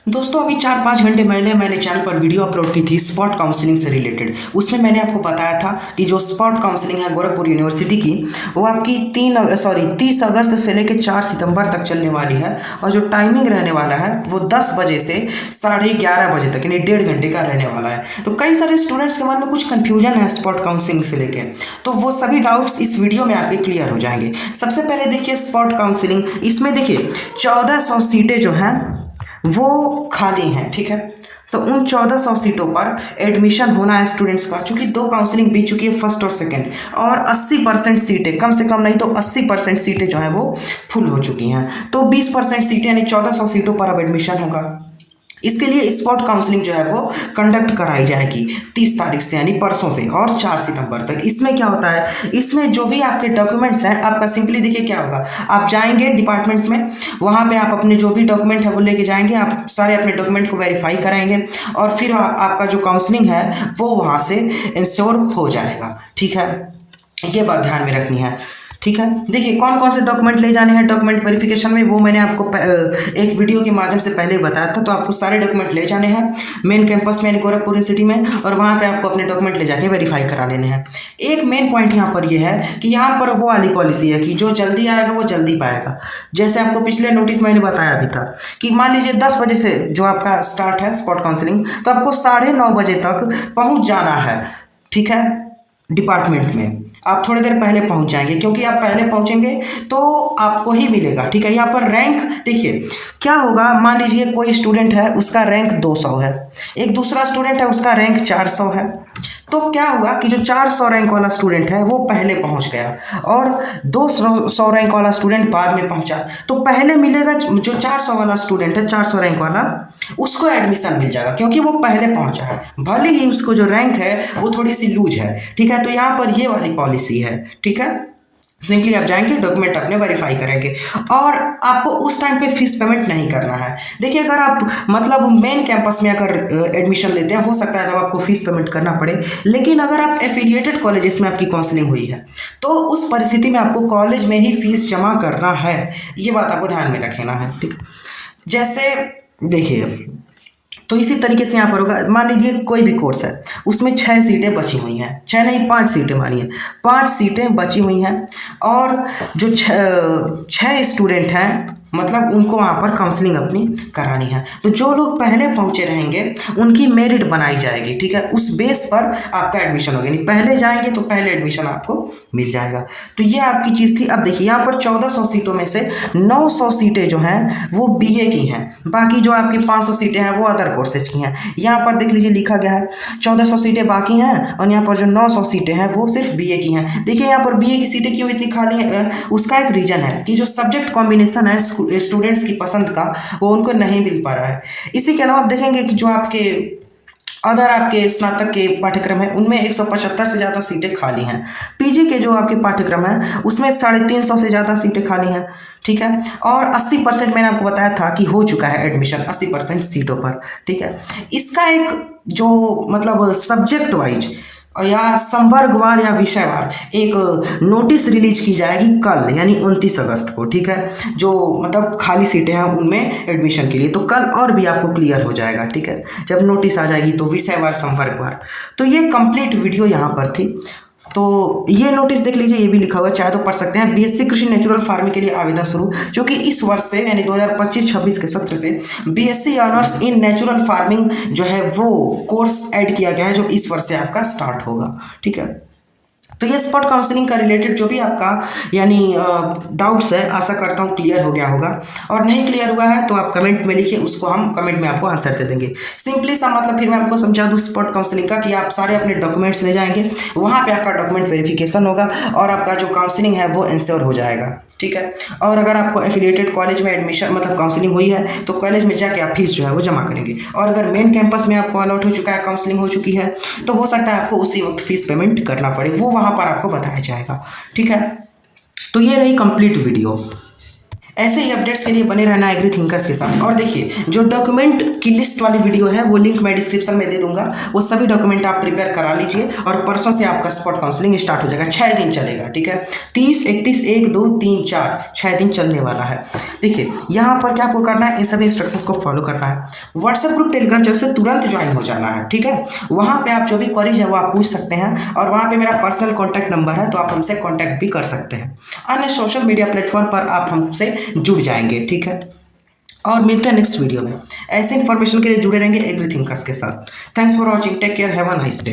दोस्तों अभी 4-5 घंटे पहले मैंने चैनल पर वीडियो अपलोड की थी स्पॉट काउंसलिंग से रिलेटेड। उसमें मैंने आपको बताया था कि जो स्पॉट काउंसलिंग है गोरखपुर यूनिवर्सिटी की, वो आपकी 30 अगस्त से लेकर 4 सितंबर तक चलने वाली है। और जो टाइमिंग रहने वाला है वो 10 बजे से 11:30 बजे तक, यानी 1.5 घंटे का रहने वाला है। तो कई सारे स्टूडेंट्स के मन में कुछ कन्फ्यूजन है स्पॉट काउंसलिंग से लेके, तो वो सभी डाउट्स इस वीडियो में आपके क्लियर हो जाएंगे। सबसे पहले देखिए स्पॉट काउंसलिंग, इसमें देखिए 1400 सीटें जो हैं वो खाली हैं, ठीक है। तो उन 1400 सीटों पर एडमिशन होना है स्टूडेंट्स का, चूंकि 2 काउंसलिंग बीत चुकी है, फर्स्ट और सेकंड, और 80% सीटें, कम से कम नहीं तो 80% सीटें जो है वो फुल हो चुकी हैं। तो 20% सीटें यानी 1400 सीटों पर अब एडमिशन होगा। इसके लिए स्पॉट काउंसलिंग जो है वो कंडक्ट कराई जाएगी 30 तारीख से, यानी परसों से, और 4 सितंबर तक। इसमें क्या होता है, इसमें जो भी आपके डॉक्यूमेंट्स हैं, आपका सिंपली देखिए क्या होगा, आप जाएंगे डिपार्टमेंट में, वहाँ पे आप अपने जो भी डॉक्यूमेंट है वो लेके जाएंगे, आप सारे अपने डॉक्यूमेंट को वेरीफाई कराएंगे, और फिर आपका जो काउंसलिंग है वो वहाँ से इंश्योर हो जाएगा, ठीक है। ये बात ध्यान में रखनी है, ठीक है। देखिए कौन कौन से डॉक्यूमेंट ले जाने हैं डॉक्यूमेंट वेरिफिकेशन में, वो मैंने आपको एक वीडियो के माध्यम से पहले बताया था। तो आपको सारे डॉक्यूमेंट ले जाने हैं मेन कैंपस में, गोरखपुर यूनिवर्सिटी में, और वहाँ पे आपको अपने डॉक्यूमेंट ले जाके वेरीफाई करा लेने हैं। एक मेन पॉइंट यहाँ पर ये है कि यहाँ पर वो वाली पॉलिसी है कि जो जल्दी आएगा वो जल्दी पाएगा। जैसे आपको पिछले नोटिस मैंने बताया भी था कि मान लीजिए 10 बजे से जो आपका स्टार्ट है स्पॉट काउंसलिंग, तो आपको 9:30 बजे तक पहुँच जाना है, ठीक है, डिपार्टमेंट में। आप थोड़ी देर पहले पहुंच जाएंगे, क्योंकि आप पहले पहुंचेंगे तो आपको ही मिलेगा, ठीक है। यहाँ पर रैंक देखिए क्या होगा, मान लीजिए कोई स्टूडेंट है उसका रैंक 200 है, एक दूसरा स्टूडेंट है उसका रैंक 400 है। तो क्या होगा कि जो 400 रैंक वाला स्टूडेंट है वो पहले पहुंच गया और 200 रैंक वाला स्टूडेंट बाद में पहुंचा, तो पहले मिलेगा जो 400 वाला स्टूडेंट है, 400 रैंक वाला, उसको एडमिशन मिल जाएगा, क्योंकि वो पहले पहुंचा है, भले ही उसको जो रैंक है वो थोड़ी सी लूज है, ठीक है। तो यहाँ पर ये वाली पॉलिसी है, ठीक है। सिंपली आप जाएंगे, डॉक्यूमेंट अपने वेरीफाई करेंगे, और आपको उस टाइम पे फीस पेमेंट नहीं करना है। देखिए अगर आप मतलब मेन कैंपस में अगर एडमिशन लेते हैं, हो सकता है तब आपको फीस पेमेंट करना पड़े, लेकिन अगर आप एफिलिएटेड कॉलेजेस में आपकी काउंसलिंग हुई है तो उस परिस्थिति में आपको कॉलेज में ही फीस जमा करना है। ये बात आपको ध्यान में रखना है, ठीक। जैसे देखिए, तो इसी तरीके से यहाँ पर होगा, मान लीजिए कोई भी कोर्स है उसमें 6 सीटें बची हुई हैं, 6 नहीं 5 सीटें मानिए, 5 सीटें बची हुई हैं, और जो 6 स्टूडेंट हैं मतलब उनको वहाँ पर काउंसलिंग अपनी करानी है। तो जो लोग पहले पहुँचे रहेंगे उनकी मेरिट बनाई जाएगी, ठीक है, उस बेस पर आपका एडमिशन होगा, यानी पहले जाएंगे तो पहले एडमिशन आपको मिल जाएगा। तो ये आपकी चीज़ थी। अब देखिए यहाँ पर 1400 सीटों में से 900 सीटें जो हैं वो बीए की हैं, बाकी जो आपकी 500 सीटें हैं वो अदर कोर्सेज की हैं। यहाँ पर देख लीजिए लिखा गया है 1400 सीटें बाकी हैं, और यहाँ पर जो 900 सीटें हैं वो सिर्फ बीए की हैं। देखिए यहाँ पर बीए की सीटें क्यों इतनी खाली हैं, उसका एक रीज़न है कि जो सब्जेक्ट कॉम्बिनेशन है स्टूडेंट्स की पसंद का, वो उनको नहीं मिल पा रहा है। इसी के अलावा आप देखेंगे कि जो आपके अदर आपके स्नातक के पाठ्यक्रम है उनमें 175 से ज़्यादा सीटें खाली हैं। पीजी के जो आपके पाठ्यक्रम है उसमें 350 से ज़्यादा सीटें खाली हैं, ठीक है। और 80% मैंने आपको बताया था कि हो चुका है एडमिशन 80% सीटों पर, ठीक है। इसका एक जो मतलब सब्जेक्ट वाइज या संवर्गवार या विषयवार एक नोटिस रिलीज की जाएगी कल, यानी 29 अगस्त को, ठीक है। जो मतलब खाली सीटें हैं उनमें एडमिशन के लिए, तो कल और भी आपको क्लियर हो जाएगा, ठीक है, जब नोटिस आ जाएगी तो विषयवार संवर्गवार। तो ये कंप्लीट वीडियो यहाँ पर थी। तो ये नोटिस देख लीजिए, ये भी लिखा हुआ है, चाहे तो पढ़ सकते हैं। बीएससी कृषि नेचुरल फार्मिंग के लिए आवेदन शुरू, जो कि इस वर्ष से यानी 2025-26 के सत्र से BSc honours in natural farming जो है वो कोर्स ऐड किया गया है, जो इस वर्ष से आपका स्टार्ट होगा, ठीक है। तो ये स्पॉट काउंसलिंग का रिलेटेड जो भी आपका यानी डाउट्स है, आशा करता हूँ क्लियर हो गया होगा, और नहीं क्लियर हुआ है तो आप कमेंट में लिखिए, उसको हम कमेंट में आपको आंसर दे देंगे। सिंपली सा मतलब फिर मैं आपको समझा दूँ स्पॉट काउंसलिंग का, कि आप सारे अपने डॉक्यूमेंट्स ले जाएंगे, वहाँ पे आपका डॉक्यूमेंट वेरिफिकेशन होगा और आपका जो काउंसलिंग है वो इंश्योर हो जाएगा, ठीक है। और अगर आपको एफिलिएटेड कॉलेज में एडमिशन मतलब काउंसलिंग हुई है तो कॉलेज में जाके आप फीस जो है वो जमा करेंगे, और अगर मेन कैंपस में आपको अलॉट हो चुका है, काउंसलिंग हो चुकी है, तो हो सकता है आपको उसी वक्त फीस पेमेंट करना पड़े, वो वहाँ पर आपको बताया जाएगा, ठीक है। तो ये रही कंप्लीट वीडियो। ऐसे ही अपडेट्स के लिए बने रहना एग्री थिंकर्स के साथ। और देखिए जो डॉक्यूमेंट की लिस्ट वाली वीडियो है वो लिंक मैं डिस्क्रिप्शन में दे दूंगा, वो सभी डॉक्यूमेंट आप प्रिपेयर करा लीजिए और परसों से आपका स्पॉट काउंसलिंग स्टार्ट हो जाएगा। 6 दिन चलेगा, ठीक है। 30, 31, 1, 2, 3, 4 6 दिन चलने वाला है। देखिए यहाँ पर क्या आपको करना है, इन सभी इंस्ट्रक्शंस को फॉलो करना है। व्हाट्सएप ग्रुप टेलीग्राम चैनल से तुरंत ज्वाइन हो जाना है, ठीक है। वहाँ पे आप जो भी क्वेरीज है वो आप पूछ सकते हैं और वहाँ पे मेरा पर्सनल कॉन्टैक्ट नंबर है, तो आप हमसे कॉन्टैक्ट भी कर सकते हैं। अन्य सोशल मीडिया प्लेटफॉर्म पर आप हमसे जुड़ जाएंगे, ठीक है। और मिलते हैं नेक्स्ट वीडियो में। ऐसे इन्फॉर्मेशन के लिए जुड़े रहेंगे एग्री थिंकर्स के साथ। Thanks for watching, take care, have a nice day.